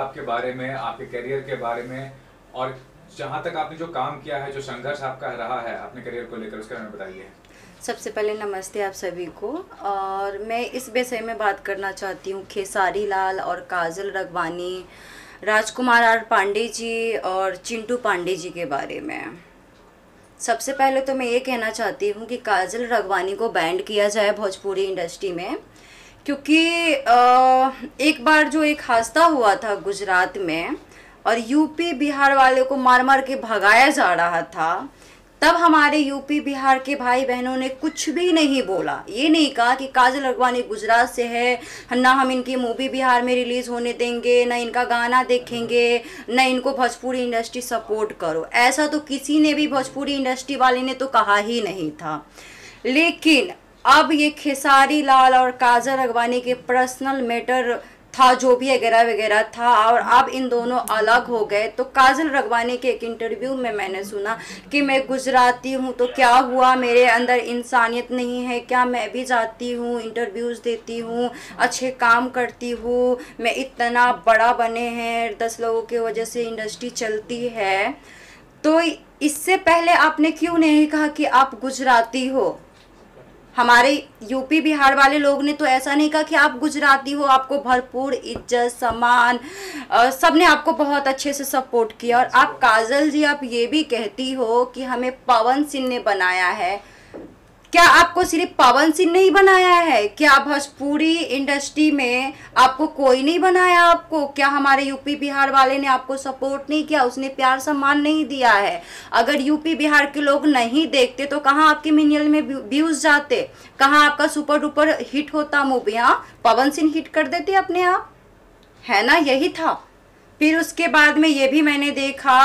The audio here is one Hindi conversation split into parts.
आपके बारे में, आपके करियर के बारे में, और जहाँ तक आपने जो काम किया है, जो संघर्ष आपका रहा है अपने करियर को लेकर, उसके बारे में बताइए। सबसे पहले नमस्ते आप सभी को। और मैं इस विषय में बात करना चाहती हूँ खेसारी लाल और काजल रगवानी, राजकुमार आर पांडे जी और चिंटू पांडे जी के बारे में। सबसे पहले तो मैं ये कहना चाहती हूँ कि काजल रगवानी को बैंड किया जाए भोजपुरी इंडस्ट्री में, क्योंकि एक बार जो एक हादसा हुआ था गुजरात में और यूपी बिहार वाले को मार मार के भगाया जा रहा था, तब हमारे यूपी बिहार के भाई बहनों ने कुछ भी नहीं बोला। ये नहीं कहा कि काजल रगवानी गुजरात से है, ना हम इनकी मूवी बिहार में रिलीज़ होने देंगे, ना इनका गाना देखेंगे, ना इनको भोजपुरी इंडस्ट्री सपोर्ट करो। ऐसा तो किसी ने भी भोजपुरी इंडस्ट्री वाले ने तो कहा ही नहीं था। लेकिन अब ये खेसारी लाल और काजल रगवानी के पर्सनल मैटर था, जो भी वगैरह वगैरह था, और अब इन दोनों अलग हो गए। तो काजल रगवानी के एक इंटरव्यू में मैंने सुना कि मैं गुजराती हूँ तो क्या हुआ, मेरे अंदर इंसानियत नहीं है क्या, मैं भी जाती हूँ, इंटरव्यूज़ देती हूँ, अच्छे काम करती हूँ, मैं इतना बड़ा बने हैं 10 लोगों की वजह से इंडस्ट्री चलती है। तो इससे पहले आपने क्यों नहीं कहा कि आप गुजराती हो? हमारे यूपी बिहार वाले लोग ने तो ऐसा नहीं कहा कि आप गुजराती हो, आपको भरपूर इज्जत सम्मान, सबने आपको बहुत अच्छे से सपोर्ट किया। और आप काजल जी, आप ये भी कहती हो कि हमें पवन सिंह ने बनाया है। क्या आपको सिर्फ पवन सिंह नहीं बनाया है? क्या भोजपुरी इंडस्ट्री में आपको कोई नहीं बनाया? आपको क्या हमारे यूपी बिहार वाले ने आपको सपोर्ट नहीं किया, उसने प्यार सम्मान नहीं दिया है? अगर यूपी बिहार के लोग नहीं देखते तो कहाँ आपके मिलियन में व्यूज जाते, कहाँ आपका सुपर डुपर हिट होता मूवी? हाँ, पवन सिंह हिट कर देते अपने आप, है ना? यही था। फिर उसके बाद में ये भी मैंने देखा,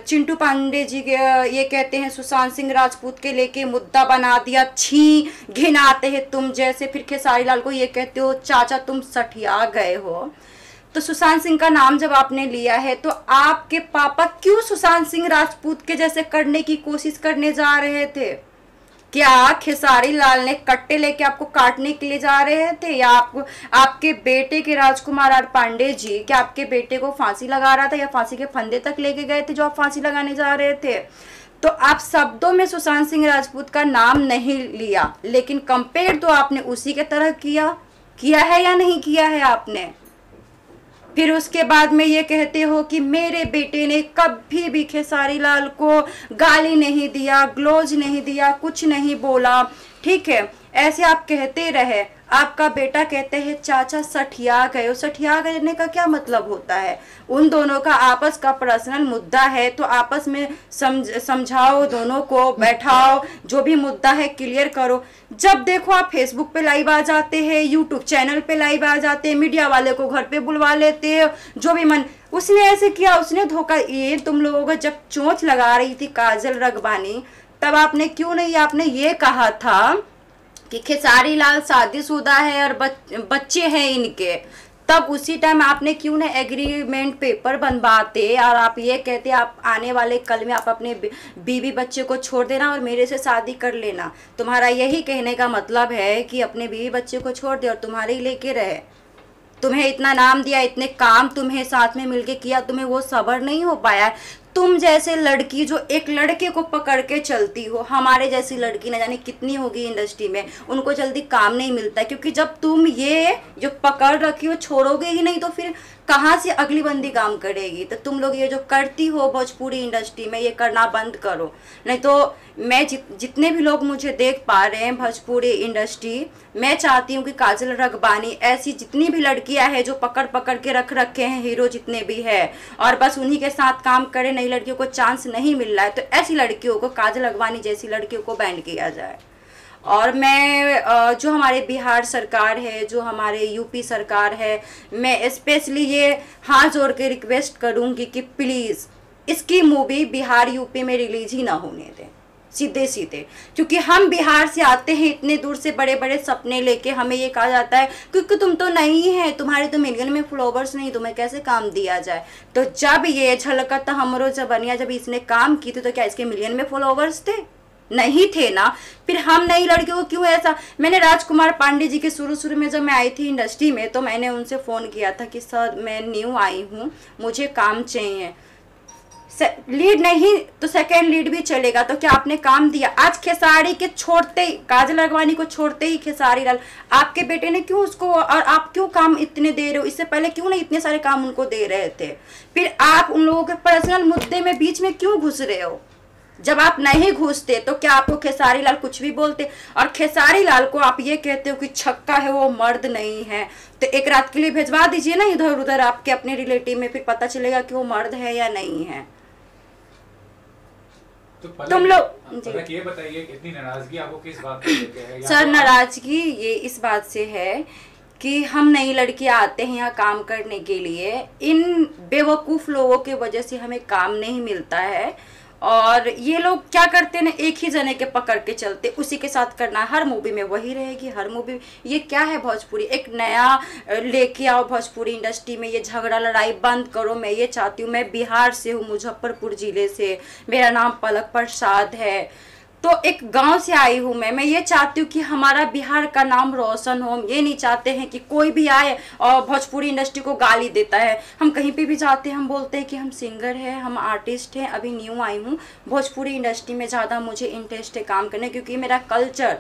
चिंटू पांडे जी के ये कहते हैं सुशांत सिंह राजपूत के लेके मुद्दा बना दिया, छी घिन आते हैं तुम जैसे। फिर खेसारी लाल को ये कहते हो चाचा तुम सठिया गए हो। तो सुशांत सिंह का नाम जब आपने लिया है तो आपके पापा क्यों सुशांत सिंह राजपूत के जैसे करने की कोशिश करने जा रहे थे? क्या खेसारी लाल ने कट्टे लेके आपको काटने के लिए जा रहे थे, या आपको आपके बेटे के राजकुमार आर पांडे जी क्या आपके बेटे को फांसी लगा रहा था, या फांसी के फंदे तक लेके गए थे जो आप फांसी लगाने जा रहे थे? तो आप शब्दों में सुशांत सिंह राजपूत का नाम नहीं लिया, लेकिन कंपेयर तो आपने उसी के तरह किया है या नहीं किया है आपने? फिर उसके बाद में ये कहते हो कि मेरे बेटे ने कभी भी खेसारी लाल को गाली नहीं दिया, ग्लोज नहीं दिया, कुछ नहीं बोला, ठीक है, ऐसे आप कहते रहे। आपका बेटा कहते हैं चाचा सठिया गए। सठिया गए का क्या मतलब होता है? उन दोनों का आपस का पर्सनल मुद्दा है तो आपस में समझाओ, दोनों को बैठाओ, जो भी मुद्दा है क्लियर करो। जब देखो आप फेसबुक पे लाइव आ जाते हैं, यूट्यूब चैनल पे लाइव आ जाते हैं, मीडिया वाले को घर पे बुलवा लेते हैं, जो भी मन। उसने ऐसे किया, उसने धोखा। ये तुम लोगों को जब चोंच लगा रही थी काजल रगवानी, तब आपने क्यों नहीं आपने ये कहा था कि खेसारी लाल शादीशुदा है और बच्चे हैं इनके? तब उसी टाइम आपने क्यों ना एग्रीमेंट पेपर बनवाते और आप ये कहते आप आने वाले कल में आप अपने बीवी बच्चे को छोड़ देना और मेरे से शादी कर लेना। तुम्हारा यही कहने का मतलब है कि अपने बीवी बच्चे को छोड़ दे और तुम्हारे ही लेके रहे। तुम्हें इतना नाम दिया, इतने काम तुम्हें साथ में मिलके किया, तुम्हें वो सब्र नहीं हो पाया? तुम जैसे लड़की जो एक लड़के को पकड़ के चलती हो, हमारे जैसी लड़की न जाने कितनी होगी इंडस्ट्री में, उनको जल्दी काम नहीं मिलता, क्योंकि जब तुम ये जो पकड़ रखी हो छोड़ोगे ही नहीं तो फिर कहाँ से अगली बंदी काम करेगी? तो तुम लोग ये जो करती हो भोजपुरी इंडस्ट्री में, ये करना बंद करो। नहीं तो मैं जितने भी लोग मुझे देख पा रहे हैं भोजपुरी इंडस्ट्री, मैं चाहती हूँ कि काजल रगवानी ऐसी जितनी भी लड़कियां हैं जो पकड़ पकड़ के रख रखे हैं हीरो जितने भी है, और बस उन्हीं के साथ काम करे, नई लड़कियों को चांस नहीं मिल रहा है, तो ऐसी लड़कियों को, काजल रगवानी जैसी लड़कियों को बैन किया जाए। और मैं जो हमारे बिहार सरकार है, जो हमारे यूपी सरकार है, मैं स्पेशली ये हाथ जोड़ के रिक्वेस्ट करूँगी कि प्लीज़ इसकी मूवी बिहार यूपी में रिलीज ही ना होने दें, सीधे सीधे। क्योंकि हम बिहार से आते हैं इतने दूर से बड़े बड़े सपने लेके, हमें ये कहा जाता है क्योंकि तुम तो नहीं है, तुम्हारे तो मिलियन में फॉलोवर्स नहीं, तुम्हें कैसे काम दिया जाए? तो जब ये झलकत हमरो जबनिया जब इसने काम की थी तो क्या इसके मिलियन में फॉलोवर्स थे? नहीं थे ना, फिर हम नई लड़कियों को क्यों ऐसा। मैंने राजकुमार पांडे जी के शुरू में जब मैं आई थी इंडस्ट्री में, तो मैंने उनसे फ़ोन किया था कि सर मैं न्यू आई हूँ, मुझे काम चाहिए, लीड नहीं तो सेकेंड लीड भी चलेगा, तो क्या आपने काम दिया। आज खेसारी के छोड़ते ही, काजल अगवानी को छोड़ते ही खेसारी लाल, आपके बेटे ने क्यों उसको, और आप क्यों काम इतने दे रहे हो, इससे पहले क्यों नहीं इतने सारे काम उनको दे रहे थे। फिर आप उन लोगों के पर्सनल मुद्दे में बीच में क्यों घुस रहे हो। जब आप नहीं घुसते तो क्या आपको खेसारी लाल कुछ भी बोलते। और खेसारी लाल को आप ये कहते हो कि छक्का है, वो मर्द नहीं है, तो एक रात के लिए भेजवा दीजिए ना इधर उधर आपके अपने रिलेटिव में, फिर पता चलेगा कि वो मर्द है या नहीं है। तो तुम लोग ये बताइए इतनी नाराजगी आपको किस बात को लेके है? सर नाराजगी ये इस बात से है कि हम नई लड़कियां आते हैं यहाँ काम करने के लिए, इन बेवकूफ़ लोगों की वजह से हमें काम नहीं मिलता है। और ये लोग क्या करते हैं ना, एक ही जने के पकड़ के चलते, उसी के साथ करना, हर मूवी में वही रहेगी, हर मूवी। ये क्या है भोजपुरी, एक नया लेके आओ भोजपुरी इंडस्ट्री में, ये झगड़ा लड़ाई बंद करो। मैं ये चाहती हूँ, मैं बिहार से हूँ, मुजफ्फरपुर ज़िले से, मेरा नाम पलक प्रसाद है, तो एक गांव से आई हूँ मैं ये चाहती हूँ कि हमारा बिहार का नाम रोशन हो। हम ये नहीं चाहते हैं कि कोई भी आए और भोजपुरी इंडस्ट्री को गाली देता है। हम कहीं पे भी जाते हैं, हम बोलते हैं कि हम सिंगर हैं, हम आर्टिस्ट हैं, अभी न्यू आई हूँ, भोजपुरी इंडस्ट्री में ज़्यादा मुझे इंटरेस्ट है काम करने, क्योंकि मेरा कल्चर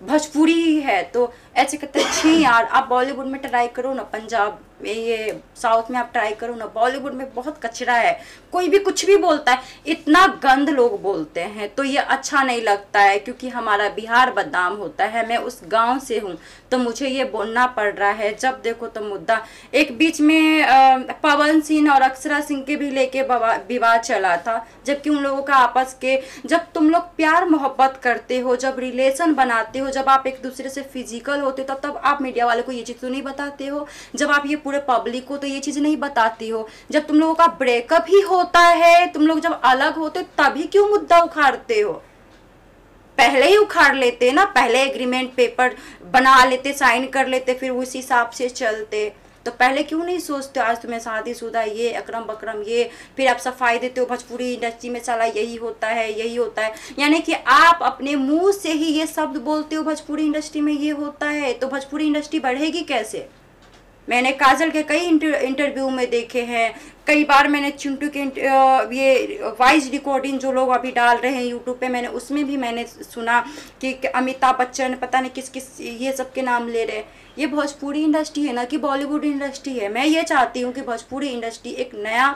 भोजपुरी ही है। तो ऐसे कहते हैं छी यार, आप बॉलीवुड में ट्राई करो ना, पंजाब ये साउथ में आप ट्राई करो ना, बॉलीवुड में बहुत कचरा है, कोई भी कुछ भी बोलता है, इतना गंद लोग बोलते हैं, तो ये अच्छा नहीं लगता है, क्योंकि हमारा बिहार बदनाम होता है। मैं उस गांव से हूँ तो मुझे ये बोलना पड़ रहा है। जब देखो तो मुद्दा, एक बीच में पवन सिंह और अक्षरा सिंह के भी लेके विवाद चला था, जबकि उन लोगों का आपस के, जब तुम लोग प्यार मोहब्बत करते हो, जब रिलेशन बनाते हो, जब आप एक दूसरे से फिजिकल होते हो, तब आप मीडिया वाले को ये चीज़ तो नहीं बताते हो, जब आप ये पूरे पब्लिक को तो ये चीज़ नहीं बताती हो। जब तुम लोगों का ब्रेकअप ही होता है, तुम लोग जब अलग होते हो, तभी क्यों मुद्दा उखाड़ते हो। पहले ही उखाड़ लेते ना, पहले एग्रीमेंट पेपर बना लेते, साइन कर लेते, फिर उस हिसाब से चलते। तो पहले क्यों नहीं सोचते, आज तुम्हें शादीशुदा ये अकरम बकरम ये, फिर आप सफाई देते हो भोजपुरी इंडस्ट्री में साला यही होता है यही होता है। यानी कि आप अपने मुंह से ही ये शब्द बोलते हो भोजपुरी इंडस्ट्री में ये होता है, तो भोजपुरी इंडस्ट्री बढ़ेगी कैसे। मैंने काजल के कई इंटरव्यू में देखे हैं, कई बार मैंने चिंटू के ये वॉइस रिकॉर्डिंग जो लोग अभी डाल रहे हैं यूट्यूब पे, मैंने उसमें भी मैंने सुना कि अमिताभ बच्चन पता नहीं किस किस ये सब के नाम ले रहे हैं। ये भोजपुरी इंडस्ट्री है ना कि बॉलीवुड इंडस्ट्री है। मैं ये चाहती हूँ कि भोजपुरी इंडस्ट्री एक नया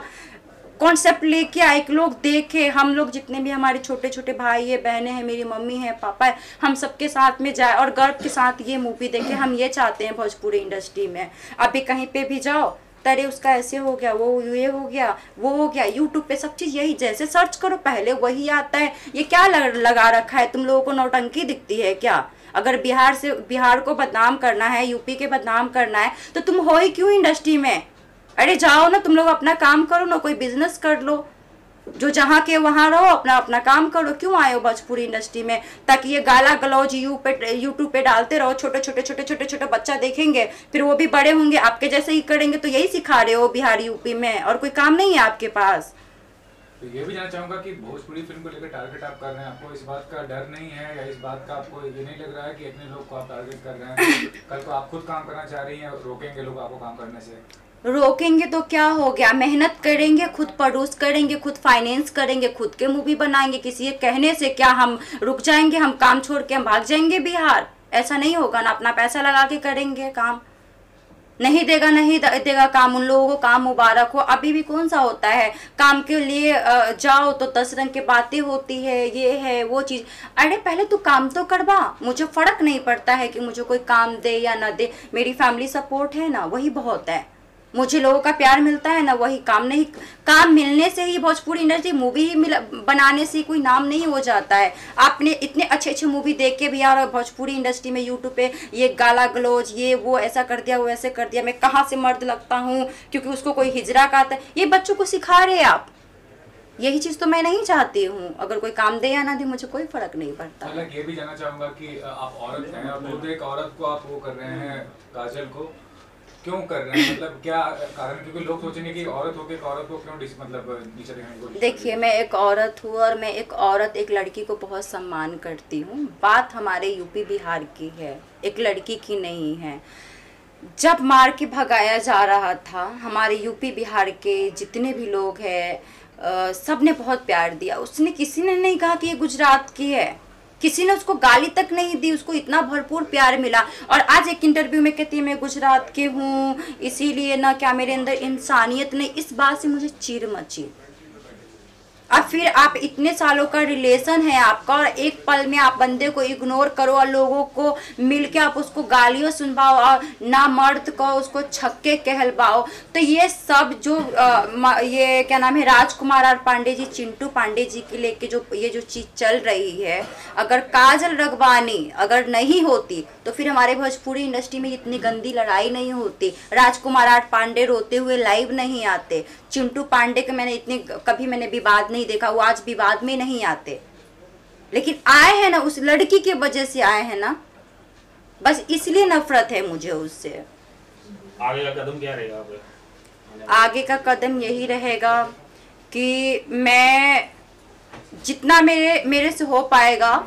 कॉन्सेप्ट लेके आए, लोग देखे, हम लोग जितने भी हमारे छोटे छोटे भाई है बहनें हैं, मेरी मम्मी है पापा है, हम सबके साथ में जाए और गर्व के साथ ये मूवी देखे। हम ये चाहते हैं भोजपुरी इंडस्ट्री में। अभी कहीं पे भी जाओ, अरे उसका ऐसे हो गया, वो ये हो गया, वो हो गया, यूट्यूब पे सब चीज़ यही, जैसे सर्च करो पहले वही आता है। ये क्या लगा रखा है, तुम लोगों को नौटंकी दिखती है क्या। अगर बिहार को बदनाम करना है, यूपी के बदनाम करना है, तो तुम हो ही क्यों इंडस्ट्री में। अरे जाओ ना, तुम लोग अपना काम करो ना, कोई बिजनेस कर लो, जो जहाँ के वहाँ रहो, अपना अपना काम करो। क्यों आए हो भोजपुरी इंडस्ट्री में, ताकि ये गाला गलौज यूट्यूब पे डालते रहो, छोटे बच्चा देखेंगे, फिर वो भी बड़े होंगे आपके जैसे ही करेंगे। तो यही सिखा रहे हो बिहार यूपी में, और कोई काम नहीं है आपके पास। तो ये भी जानना चाहूंगा कि भोजपुरी फिल्म को लेकर टारगेट आप कर रहे हैं, आपको इस बात का डर नहीं है, या इस बात का आपको ये नहीं लग रहा है कि इतने लोग को आप टारगेट कर रहे हैं, कल को आप खुद काम करना चाह रही हैं, रोकेंगे लोग आपको काम करने से। रोकेंगे तो क्या हो गया, मेहनत करेंगे, खुद प्रोड्यूस करेंगे, खुद फाइनेंस करेंगे, खुद के मूवी बनाएंगे। किसी के कहने से क्या हम रुक जाएंगे, हम काम छोड़ के हम भाग जाएंगे बिहार। ऐसा नहीं होगा ना, अपना पैसा लगा के करेंगे काम। नहीं देगा काम, उन लोगों को काम मुबारक हो। अभी भी कौन सा होता है, काम के लिए जाओ तो 10 रंग की बातें होती है, ये है वो चीज़। अरे पहले तू काम तो करवा। मुझे फ़र्क नहीं पड़ता है कि मुझे कोई काम दे या ना दे, मेरी फैमिली सपोर्ट है ना, वही बहुत है। मुझे लोगों का प्यार मिलता है ना, वही काम। नहीं, काम मिलने से ही भोजपुरी इंडस्ट्री मूवी ही बनाने से कोई नाम नहीं हो जाता है। आपने इतने अच्छे मूवी देख के भी यार भोजपुरी इंडस्ट्री में यूट्यूब पे ये गाला गलौज, ये वो ऐसा कर दिया, वो ऐसे कर दिया, मैं कहाँ से मर्द लगता हूँ क्योंकि उसको कोई हिजरा का आता है, ये बच्चों को सिखा रहे आप। यही चीज़ तो मैं नहीं चाहती हूँ। अगर कोई काम दे या ना दे, मुझे कोई फर्क नहीं पड़ता। मतलब ये भी जानना चाहूंगा कि आप औरत हैं और खुद एक औरत को आप वो कर रहे हैं, काजल को, क्यों कर रहे हैं, मतलब क्या कारण? क्योंकि लोग सोचेंगे कि औरत होके एक औरत को क्यों मतलब नीचे दिखाने की कोशिश देखिए, मैं एक औरत हूँ और मैं एक औरत एक लड़की को बहुत सम्मान करती हूँ। बात हमारे यूपी बिहार की है, एक लड़की की नहीं है। जब मार के भगाया जा रहा था, हमारे यूपी बिहार के जितने भी लोग हैं सब ने बहुत प्यार दिया। उसने किसी ने नहीं कहा कि ये गुजरात की है, किसी ने उसको गाली तक नहीं दी, उसको इतना भरपूर प्यार मिला। और आज एक इंटरव्यू में कहती है मैं गुजरात की हूँ, इसीलिए ना क्या मेरे अंदर इंसानियत नहीं। इस बात से मुझे चिढ़ मची। अब फिर आप इतने सालों का रिलेशन है आपका और एक पल में आप बंदे को इग्नोर करो और लोगों को मिलके आप उसको गालियां सुनवाओ और ना मर्द को उसको छक्के कहलवाओ। तो ये सब जो ये क्या नाम है, राजकुमार आर पांडे जी, चिंटू पांडे जी के लेके जो ये जो चीज़ चल रही है, अगर काजल रगवानी अगर नहीं होती तो फिर हमारे भोजपुरी इंडस्ट्री में इतनी गंदी लड़ाई नहीं होती। राजकुमार आर पांडे रोते हुए लाइव नहीं आते। चिंटू पांडे के कभी मैंने विवाद नहीं देखा, वो आज विवाद में नहीं आते, लेकिन आए हैं ना उस लड़की के वजह से आए हैं ना, बस इसलिए नफरत है मुझे उससे। आगे का कदम क्या रहेगा आपका? आगे का कदम यही रहेगा कि मैं जितना मेरे से हो पाएगा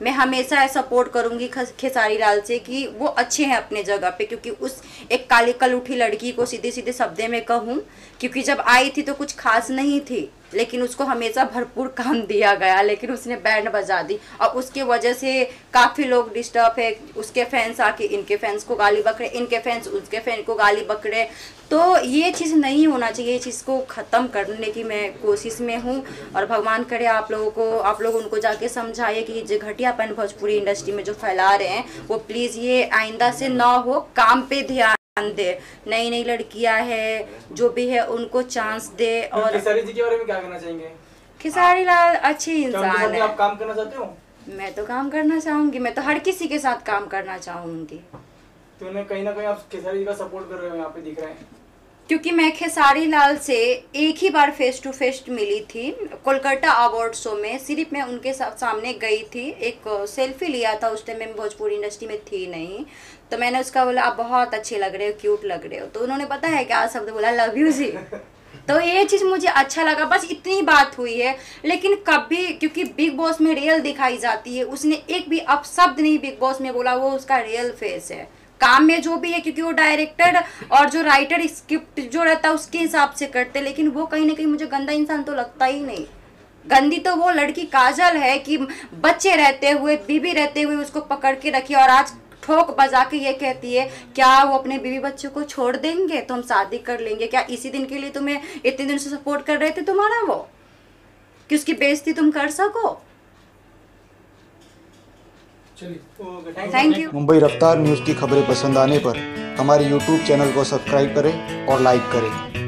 मैं हमेशा सपोर्ट करूंगी खेसारी लाल से कि वो अच्छे हैं अपने जगह पे। क्योंकि उस एक काली कल उठी लड़की को सीधे सीधे शब्दों में कहूँ, क्योंकि जब आई थी तो कुछ खास नहीं थी, लेकिन उसको हमेशा भरपूर काम दिया गया, लेकिन उसने बैंड बजा दी और उसके वजह से काफ़ी लोग डिस्टर्ब है। उसके फैंस आके इनके फैंस को गाली बक रहे, इनके फैंस उसके फैन को गाली बक रहे। तो ये चीज़ नहीं होना चाहिए, ये चीज़ को ख़त्म करने की मैं कोशिश में हूँ। और भगवान करे आप लोग उनको जाके समझाइए कि जो घटियापन भोजपुरी इंडस्ट्री में जो फैला रहे हैं वो प्लीज़ ये आइंदा से ना हो, काम पे ध्यान दे। नई नई लड़कियां है जो भी है उनको चांस दे। और खेसारी जी के बारे में क्या कहना चाहेंगे? खेसारी लाल अच्छी इंसान है। आप काम करना चाहते हो? मैं तो काम करना चाहूंगी, मैं तो हर किसी के साथ काम करना चाहूंगी। तो उन्हें कहीं ना कहीं आप खेसारी जी का सपोर्ट कर रहे हो, यहाँ पे दिख रहे हैं। क्योंकि मैं खेसारी लाल से एक ही बार फेस टू फेस मिली थी कोलकाता अवार्ड शो में। सिर्फ मैं उनके सामने गई थी, एक सेल्फी लिया था। उस टाइम मैं भोजपुरी इंडस्ट्री में थी नहीं, तो मैंने उसका बोला आप बहुत अच्छे लग रहे हो, क्यूट लग रहे हो। तो उन्होंने पता है क्या शब्द बोला, लव यू जी। तो ये चीज़ मुझे अच्छा लगा, बस इतनी बात हुई है। लेकिन कभी क्योंकि बिग बॉस में रियल दिखाई जाती है, उसने एक भी अपशब्द नहीं बिग बॉस में बोला, वो उसका रियल फेस है। काम में जो भी है, क्योंकि वो डायरेक्टर और जो राइटर स्क्रिप्ट जो रहता है उसके हिसाब से करते, लेकिन वो कहीं ना कहीं मुझे गंदा इंसान तो लगता ही नहीं। गंदी तो वो लड़की काजल है कि बच्चे रहते हुए, बीवी रहते हुए उसको पकड़ के रखी और आज ठोक बजा के ये कहती है क्या वो अपने बीवी बच्चों को छोड़ देंगे तो हम शादी कर लेंगे। क्या इसी दिन के लिए तुम्हें इतने दिन से सपोर्ट कर रहे थे तुम्हारा वो, कि उसकी बेइज्जती तुम कर सको? Thank you. मुंबई रफ्तार न्यूज़ की खबरें पसंद आने पर हमारे YouTube चैनल को सब्सक्राइब करें और लाइक करें।